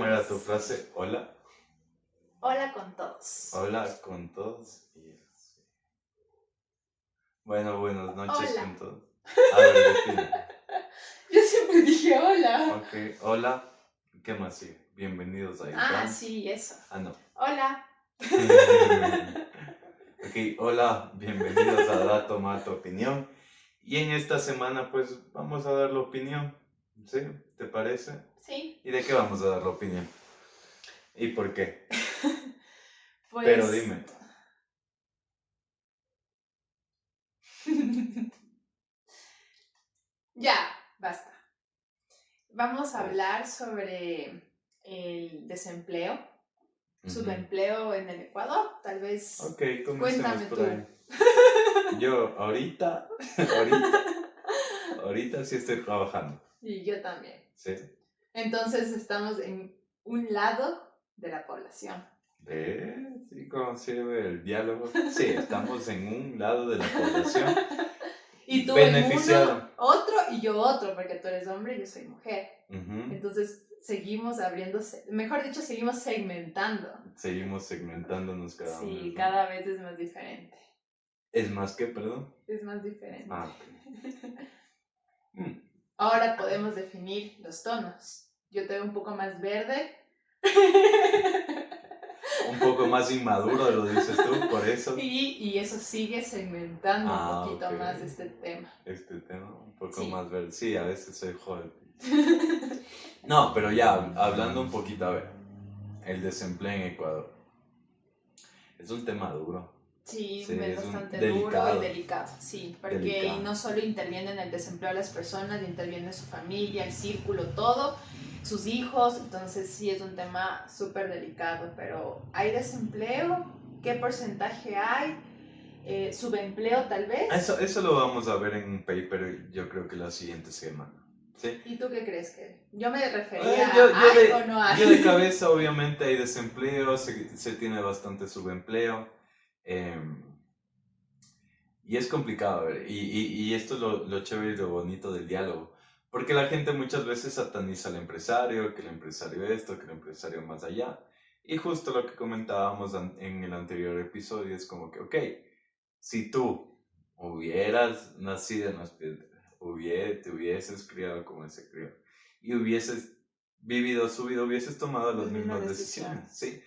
era tu frase? Hola. Hola con todos. Hola con todos. Bueno, buenas noches Hola. con todos. A ver, define. Yo siempre dije hola. Ok, hola. ¿Qué más sigue? Bienvenidos a Ah, Trans. sí, eso. No. Hola. Ok, hola, bienvenidos a Da Toma Tu Opinión. Y en esta semana, pues, vamos a dar la opinión. ¿Sí? ¿Te parece? Sí. ¿Y de qué vamos a dar la opinión? ¿Y por qué? Pues. Pero dime. Ya, basta. Vamos a hablar sobre el desempleo, subempleo en el Ecuador, tal vez. Ok, comencemos Cuéntame por tú. ahí. Yo ahorita sí estoy trabajando. Y yo también. Sí. Entonces estamos en un lado de la población. Sí, cómo sirve el diálogo. Sí, estamos en un lado de la población. Y tú beneficiado. en uno, otro y yo otro, porque tú eres hombre y yo soy mujer. Entonces seguimos abriéndose, mejor dicho, seguimos segmentando. Seguimos segmentándonos cada vez. Sí, cada vez es más diferente. ¿Es más que, perdón? Es más diferente. Ah, ok. Ahora podemos definir los tonos. Yo te veo un poco más verde. Un poco más inmaduro, lo dices tú, por eso. Y eso sigue segmentando un poquito ok. más este tema. Este tema, un poco Sí. más verde. Sí, a veces soy joven. No, pero ya, hablando un poquito, a ver, el desempleo en Ecuador. Es un tema duro. Sí, Sí, es es bastante delicado. duro y delicado, sí, porque Delicado. no solo interviene en el desempleo de las personas, interviene su familia, el círculo, todo, sus hijos, entonces sí es un tema súper delicado, pero ¿hay desempleo? ¿Qué porcentaje hay? ¿Subempleo tal vez? Eso lo vamos a ver en un paper, yo creo que la siguiente semana. ¿Sí? ¿Y tú qué crees que? Yo me refería a ¿hay o no hay? Yo de cabeza obviamente hay desempleo, se tiene bastante subempleo. Y es complicado, y esto es lo chévere y lo bonito del diálogo. Porque la gente muchas veces sataniza al empresario, que el empresario esto, que el empresario más allá. Y justo lo que comentábamos en el anterior episodio es como que, ok, si tú hubieras nacido en las piedras, te hubieses criado como él se crió, y hubieses vivido su vida, hubieses tomado las mismas decisiones, ¿sí?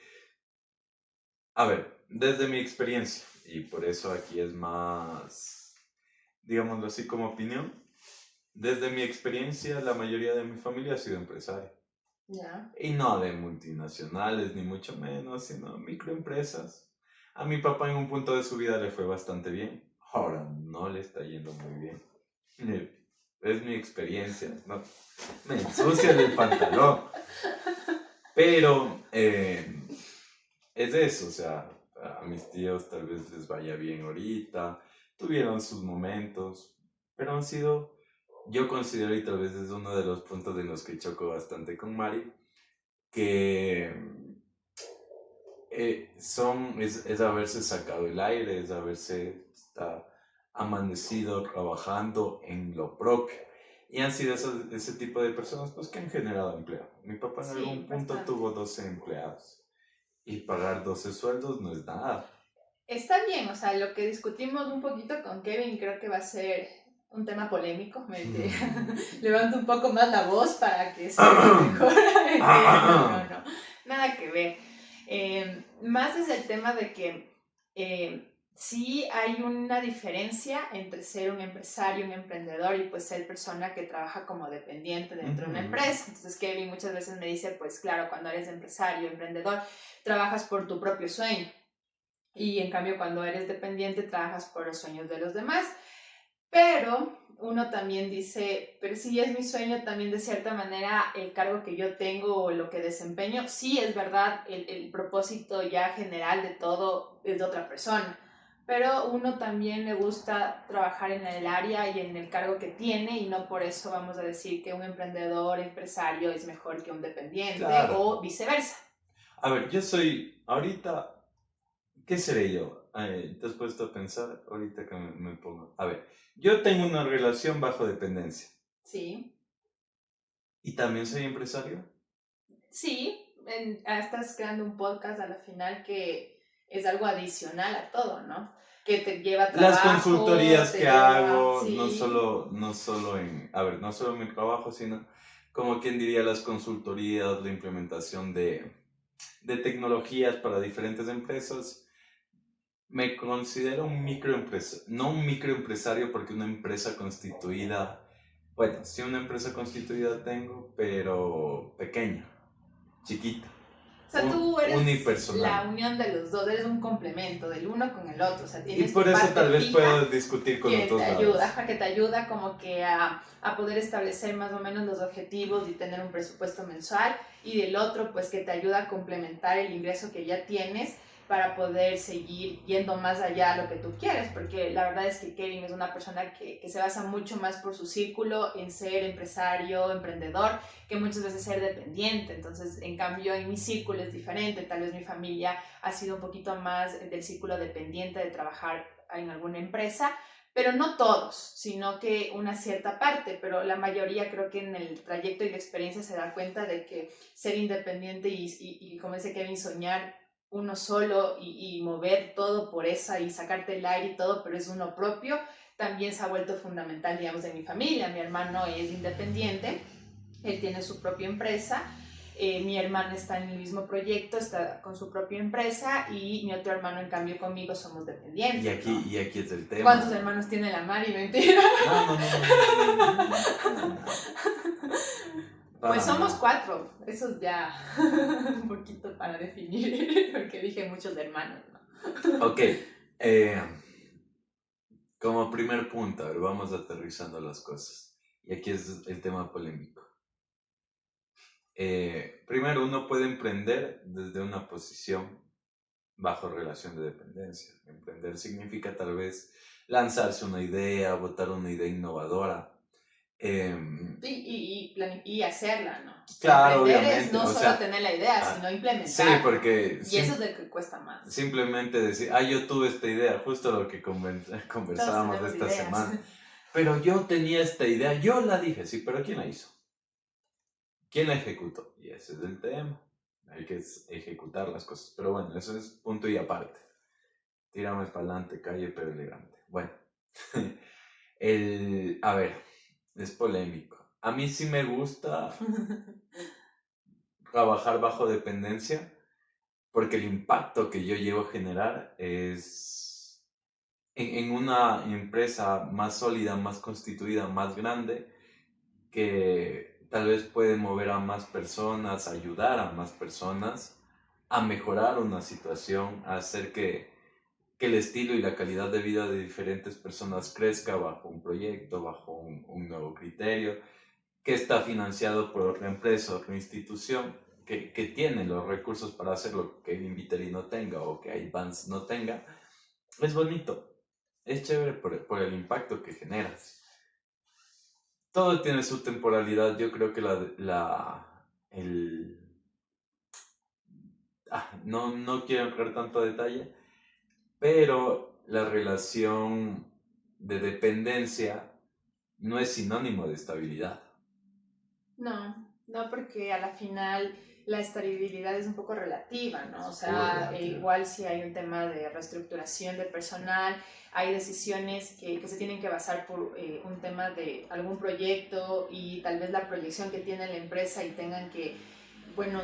A ver, desde mi experiencia, y por eso aquí es más, digámoslo así como opinión, desde mi experiencia la mayoría de mi familia ha sido empresaria. Ya. Y no de multinacionales, ni mucho menos, sino microempresas. A mi papá en un punto de su vida le fue bastante bien. Ahora no le está yendo muy bien. Es mi experiencia, ¿no? Me ensucia el pantalón. Pero es eso, o sea, a mis tíos tal vez les vaya bien ahorita, tuvieron sus momentos, pero han sido, yo considero, y tal vez es uno de los puntos en los que choco bastante con Mari, que es haberse sacado el aire, es haberse amanecido trabajando en lo propio. Y han sido ese tipo de personas pues, que han generado empleo. Mi papá en algún punto tuvo 12 empleados. Y pagar 12 sueldos no es nada. Está bien, o sea, lo que discutimos un poquito con Kevin creo que va a ser un tema polémico. Levanto un poco más la voz para que se vea mejor. No, nada que ver. Más es el tema de que sí hay una diferencia entre ser un empresario, un emprendedor y pues ser persona que trabaja como dependiente dentro de una empresa. Entonces Kevin muchas veces me dice, pues claro, cuando eres empresario, emprendedor, trabajas por tu propio sueño. Y en cambio cuando eres dependiente trabajas por los sueños de los demás. Pero uno también dice, pero si es mi sueño también de cierta manera el cargo que yo tengo o lo que desempeño, sí es verdad, el propósito ya general de todo es de otra persona. Pero uno también le gusta trabajar en el área y en el cargo que tiene y no por eso vamos a decir que un emprendedor, empresario es mejor que un dependiente, claro, o viceversa. A ver, yo soy ahorita... ¿Qué seré yo? ¿Te has puesto a pensar ahorita que me pongo? A ver, yo tengo una relación bajo dependencia. Sí. ¿Y también soy empresario? Sí, estás creando un podcast a la final que es algo adicional a todo, ¿no? Que te lleva trabajo. Las consultorías que hago, sí. no solo en mi trabajo, sino como quien diría las consultorías, la implementación de tecnologías para diferentes empresas. Me considero un microempresario, no un microempresario porque una empresa constituida, bueno, sí una empresa constituida tengo, pero pequeña, chiquita. O sea, tú eres unipersonal. la unión de los dos, eres un complemento del uno con el otro. O sea, tienes y por tu eso parte tal vez fija puedo discutir con que otros te lados. ayuda, que te ayuda como que a poder establecer más o menos los objetivos y tener un presupuesto mensual, y del otro pues que te ayuda a complementar el ingreso que ya tienes para poder seguir yendo más allá a lo que tú quieres, porque la verdad es que Kevin es una persona que se basa mucho más por su círculo en ser empresario, emprendedor, que muchas veces ser dependiente. Entonces, en cambio, en mi círculo es diferente. Tal vez mi familia ha sido un poquito más del círculo dependiente de trabajar en alguna empresa, pero no todos, sino que una cierta parte, pero la mayoría creo que en el trayecto y la experiencia se da cuenta de que ser independiente y como dice Kevin, soñar uno solo y mover todo por esa y sacarte el aire y todo, pero es uno propio, también se ha vuelto fundamental, digamos, de mi familia. Mi hermano es independiente, él tiene su propia empresa, mi hermana está en el mismo proyecto, está con su propia empresa, y mi otro hermano, en cambio, conmigo somos dependientes. Y aquí es el tema. ¿Cuántos hermanos tiene la Mari? Mentira. No. Pues somos 4, eso es ya un poquito para definir, porque dije muchos hermanos, ¿no? Ok, como primer punto, a ver, vamos aterrizando las cosas. Y aquí es el tema polémico. Primero, uno puede emprender desde una posición bajo relación de dependencia. Emprender significa tal vez lanzarse una idea, botar una idea innovadora. Y hacerla, ¿no? Claro, emprender obviamente. es no solo tener la idea, sino implementar. Sí, porque... Y eso es lo que cuesta más. Simplemente decir, yo tuve esta idea, justo lo que conversábamos esta semana. Pero yo tenía esta idea, yo la dije, sí, pero ¿quién la hizo? ¿Quién la ejecutó? Y ese es el tema. Hay que ejecutar las cosas. Pero bueno, eso es punto y aparte. Tírame para adelante, calle, pero elegante. Bueno, a ver, es polémico. A mí sí me gusta trabajar bajo dependencia, porque el impacto que yo llevo a generar es en una empresa más sólida, más constituida, más grande, que tal vez puede mover a más personas, ayudar a más personas a mejorar una situación, a hacer que el estilo y la calidad de vida de diferentes personas crezca bajo un proyecto, bajo un nuevo criterio, que está financiado por otra empresa, otra institución, que tiene los recursos para hacerlo que Inviteri no tenga o que Advance no tenga. Es bonito, es chévere por el impacto que generas. Todo tiene su temporalidad. Yo creo que no quiero entrar tanto a detalle, pero la relación de dependencia no es sinónimo de estabilidad. No, porque a la final la estabilidad es un poco relativa, ¿no? O sea, igual si hay un tema de reestructuración de personal, hay decisiones que se tienen que basar por un tema de algún proyecto y tal vez la proyección que tiene la empresa, y tengan que, bueno,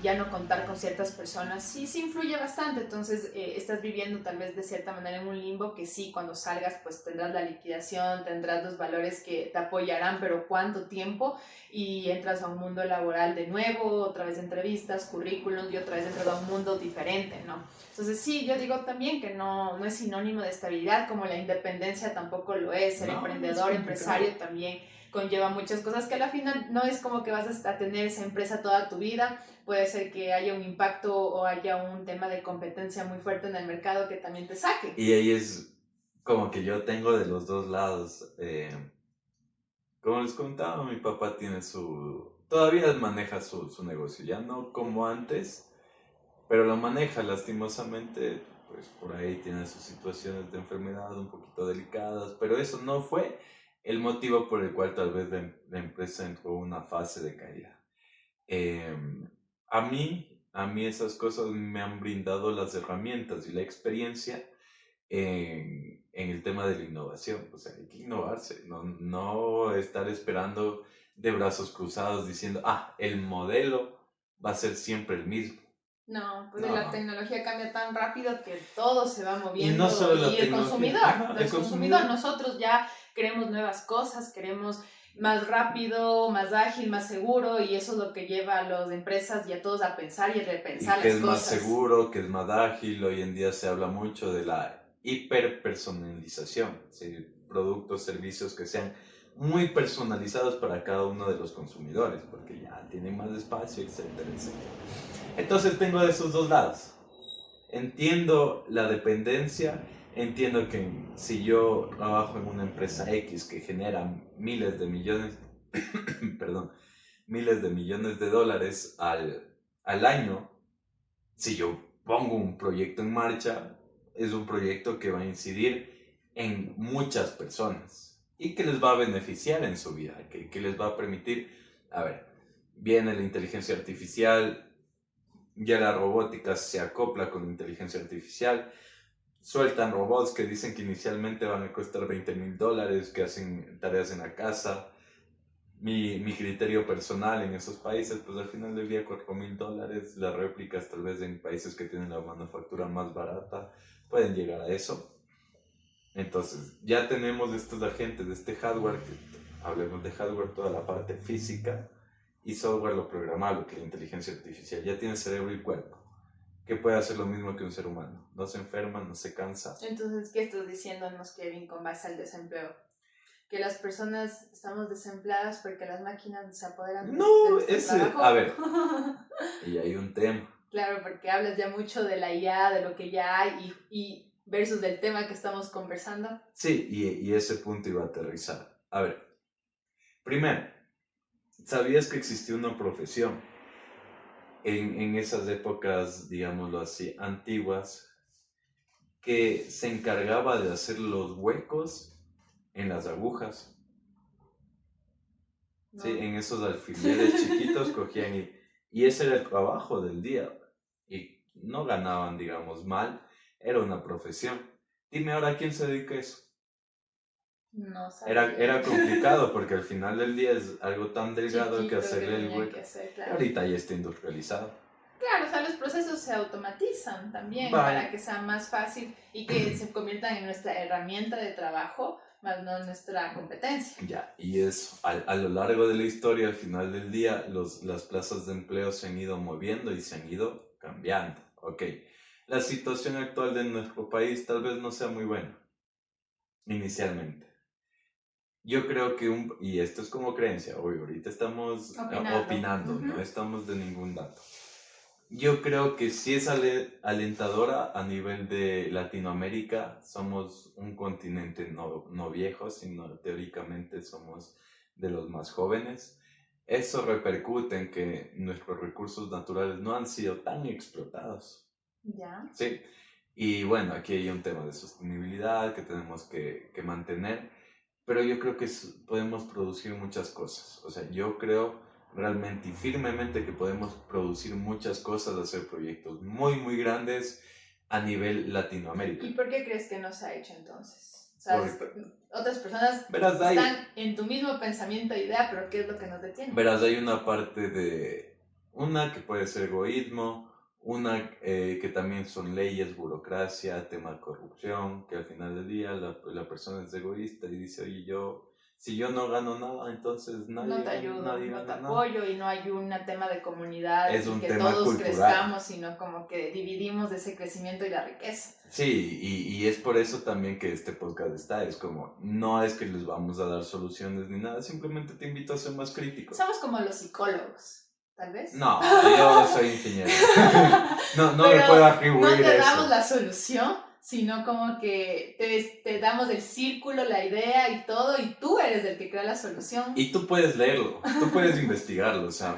ya no contar con ciertas personas, sí influye bastante. Entonces estás viviendo tal vez de cierta manera en un limbo que sí, cuando salgas pues tendrás la liquidación, tendrás los valores que te apoyarán, pero ¿cuánto tiempo? Y entras a un mundo laboral de nuevo, otra vez entrevistas, currículums, y otra vez entras a un mundo diferente, ¿no? Entonces sí, yo digo también que no es sinónimo de estabilidad, como la independencia tampoco lo es. Ser emprendedor, empresario también conlleva muchas cosas que a la final no es como que vas a tener esa empresa toda tu vida. Puede ser que haya un impacto o haya un tema de competencia muy fuerte en el mercado que también te saque. Y ahí es como que yo tengo de los dos lados. Como les contaba, mi papá todavía maneja su negocio, ya no como antes, pero lo maneja lastimosamente. Pues por ahí tiene sus situaciones de enfermedad un poquito delicadas, pero eso no fue el motivo por el cual tal vez la empresa entró en una fase de caída. a mí esas cosas me han brindado las herramientas y la experiencia en el tema de la innovación. O sea, hay que innovarse, no estar esperando de brazos cruzados diciendo, el modelo va a ser siempre el mismo. No, pues la No. tecnología cambia tan rápido que todo se va Y moviendo no solo la y el tecnología, consumidor, el consumidor. nosotros ya queremos nuevas cosas, queremos más rápido, más ágil, más seguro y eso es lo que lleva a las empresas y a todos a pensar y a Y repensar que las es más cosas. seguro, que es más ágil. Hoy en día se habla mucho de la hiperpersonalización, ¿sí? Productos, servicios que sean muy personalizados para cada uno de los consumidores, porque ya tienen más espacio, etcétera, etcétera. Entonces tengo de esos dos lados. Entiendo la dependencia, entiendo que si yo trabajo en una empresa X que genera miles de millones, perdón, miles de millones de dólares al año, si yo pongo un proyecto en marcha, es un proyecto que va a incidir en muchas personas y que les va a beneficiar en su vida, que les va a permitir, a ver, viene la inteligencia artificial, ya la robótica se acopla con inteligencia artificial, sueltan robots que dicen que inicialmente van a costar $20,000, que hacen tareas en la casa. Mi criterio personal en esos países, pues al final del día $4,000, las réplicas tal vez en países que tienen la manufactura más barata pueden llegar a eso. Entonces ya tenemos estos agentes de este hardware, que hablemos de hardware, toda la parte física, y software, lo programable, que es la inteligencia artificial. Ya tiene cerebro y cuerpo, que puede hacer lo mismo que un ser humano. No se enferma, no se cansa. Entonces, ¿qué estás diciéndonos, Kevin, con base al desempleo? Que las personas estamos desempleadas porque las máquinas se apoderan de nuestro trabajo. A ver, y hay un tema. Claro, porque hablas ya mucho de la IA, de lo que ya hay y versus del tema que estamos conversando. Sí, y ese punto iba a aterrizar. A ver, primero, ¿sabías que existió una profesión en esas épocas, digámoslo así, antiguas, que se encargaba de hacer los huecos en las agujas? No. Sí, en esos alfileres chiquitos cogían y ese era el trabajo del día. Y no ganaban, digamos, mal, era una profesión. Dime ahora, ¿quién se dedica a eso? No sabía. Era complicado porque al final del día es algo tan delgado Chiquito que hacerle el tenía hueco. que hacer, Y claro. ahorita ya está industrializado. Claro, o sea, los procesos se automatizan también Vale. para que sea más fácil y que se conviertan en nuestra herramienta de trabajo, más no nuestra competencia. Ya, y eso, a lo largo de la historia, al final del día, las plazas de empleo se han ido moviendo y se han ido cambiando. Ok, la situación actual de nuestro país tal vez no sea muy buena, inicialmente. Yo creo que y esto es como creencia, obvio, ahorita estamos opinando, no estamos de ningún dato. Yo creo que sí es alentadora a nivel de Latinoamérica. Somos un continente no viejo, sino teóricamente somos de los más jóvenes. Eso repercute en que nuestros recursos naturales no han sido tan explotados. Ya. Sí. Y bueno, aquí hay un tema de sostenibilidad que tenemos que mantener, pero yo creo que podemos producir muchas cosas. O sea, yo creo realmente y firmemente que podemos producir muchas cosas, hacer proyectos muy, muy grandes a nivel Latinoamérica. ¿Y por qué crees que no se ha hecho entonces? O sea, otras personas verás, están en tu mismo pensamiento e idea, pero ¿qué es lo que nos detiene? Verás, hay una parte una que puede ser egoísmo, una que también son leyes, burocracia, tema de corrupción, que al final del día la persona es egoísta y dice, oye, si yo no gano nada, entonces nadie, no te ayudo, nadie no te gana apoyo y no hay un tema de comunidad Es y un que tema todos cultural. crezcamos, sino como que dividimos ese crecimiento y la riqueza. Sí, y es por eso también que este podcast está, es como, no es que les vamos a dar soluciones ni nada, simplemente te invito a ser más crítico. Somos como los psicólogos. ¿Tal vez? No, yo soy ingeniero. no me puedo atribuir eso. No te damos la solución, sino como que te damos el círculo, la idea y todo, y tú eres el que crea la solución. Y tú puedes leerlo, tú puedes investigarlo, o sea,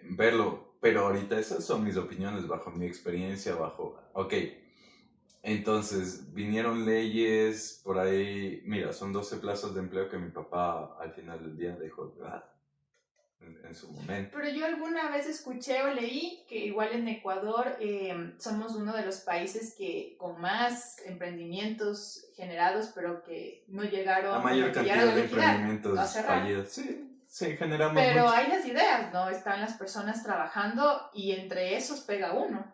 verlo, pero ahorita esas son mis opiniones bajo mi experiencia, ok, entonces vinieron leyes por ahí, mira, son 12 plazas de empleo que mi papá al final del día dejó, ¿verdad? en su momento. Pero yo alguna vez escuché o leí que igual en Ecuador somos uno de los países que con más emprendimientos generados, pero que no llegaron, La mayor que cantidad llegaron a de liquidar, emprendimientos a cerrar. fallidos. Sí, generamos Pero mucho. hay las ideas, ¿no? Están las personas trabajando y entre esos pega uno.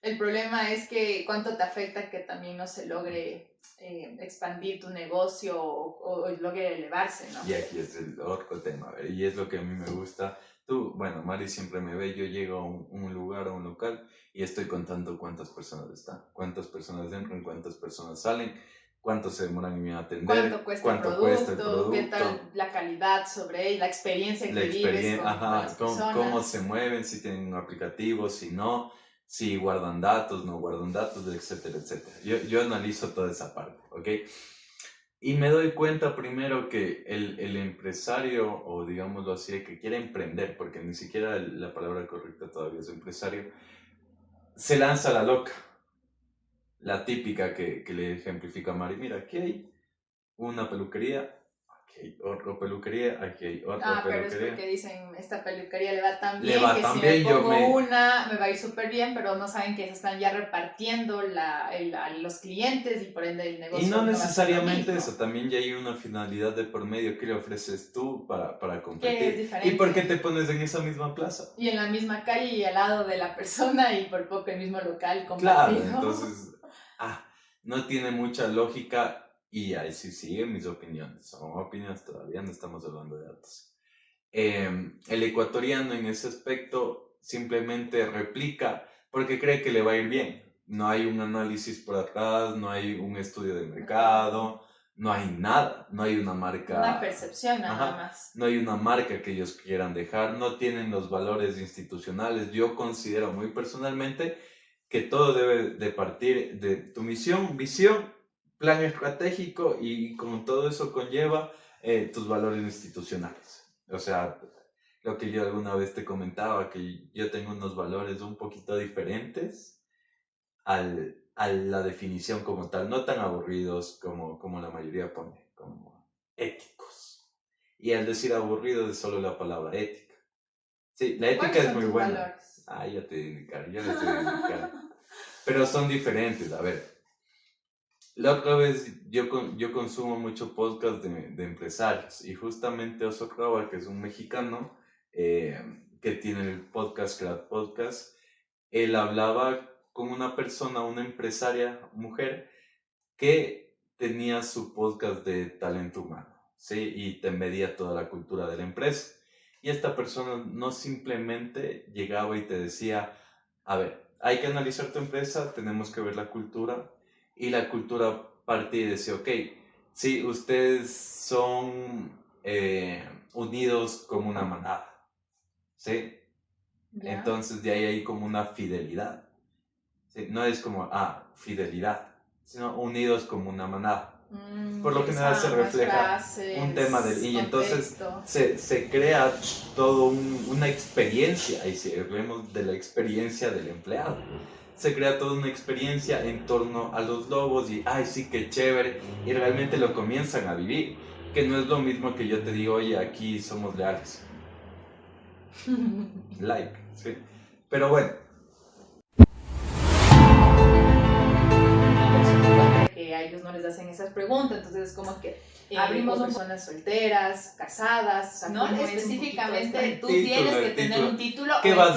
El problema es que cuánto te afecta que también no se logre expandir tu negocio o logre elevarse, ¿no? Y aquí es el otro tema, y es lo que a mí me gusta. Tú, bueno, Mari siempre me ve, yo llego a un lugar, a un local, y estoy contando cuántas personas están, cuántas personas entran, cuántas personas salen, cuánto se demoran en atender, cuánto cuesta el producto, qué tal la calidad sobre él, la experiencia que vives con las personas. Cómo se mueven, si tienen un aplicativo, si no, si guardan datos, no guardan datos, etcétera, etcétera. Yo analizo toda esa parte, ¿ok? Y me doy cuenta primero que el empresario, o digámoslo así, que quiere emprender, porque ni siquiera la palabra correcta todavía es empresario, se lanza a la loca. La típica que le ejemplifica a Mari. Mira, aquí hay una peluquería, aquí hay otra peluquería, aquí hay otra peluquería. Pero es porque dicen, esta peluquería le va tan bien, le va que tan si bien, me pongo una, me va a ir súper bien, pero no saben que se están ya repartiendo los clientes y por ende el negocio. Y no va a ser necesariamente lo mismo. eso, también ya hay una finalidad de por medio que le ofreces tú para competir. Que es diferente. ¿Y por qué te pones en esa misma plaza? Y en la misma calle y al lado de la persona y por poco el mismo local Claro, compartido. entonces, no tiene mucha lógica y ahí sí siguen mis opiniones. Son opiniones, todavía no estamos hablando de datos. El ecuatoriano en ese aspecto simplemente replica porque cree que le va a ir bien. No hay un análisis por atrás, no hay un estudio de mercado, no hay nada, no hay una marca. Una percepción nada más. No hay una marca que ellos quieran dejar, no tienen los valores institucionales. Yo considero muy personalmente que todo debe de partir de tu misión, visión, plan estratégico y con todo eso conlleva tus valores institucionales. O sea, lo que yo alguna vez te comentaba, que yo tengo unos valores un poquito diferentes a la definición como tal, no tan aburridos como la mayoría pone, como éticos. Y al decir aburrido es solo la palabra ética. Sí, la ética es muy buena. Valores? Ya te indicaré, ya les voy a indicar. Pero son diferentes, a ver. La otra vez yo consumo mucho podcast de empresarios y justamente Oso Crava, que es un mexicano que tiene el podcast Creat Podcast, él hablaba con una persona, una empresaria, mujer, que tenía su podcast de talento humano, ¿sí? Y te medía toda la cultura de la empresa. Y esta persona no simplemente llegaba y te decía, a ver, hay que analizar tu empresa, tenemos que ver la cultura, y la cultura partía y decía, ok, sí, ustedes son unidos como una manada, ¿sí? ¿Ya? Entonces de ahí hay como una fidelidad, ¿sí? No es como, fidelidad, sino unidos como una manada. Por lo general se refleja un tema del... Y entonces se crea toda una experiencia, y si hablemos de la experiencia del empleado, se crea toda una experiencia en torno a los logos y, ay, sí, qué chévere, y realmente lo comienzan a vivir, que no es lo mismo que yo te digo, oye, aquí somos leales. Like, sí. Pero bueno. Que a ellos no les hacen esas preguntas, entonces es como que abrimos personas solteras, casadas, o sea, no específicamente tú tienes que tener un título. ¿Qué vas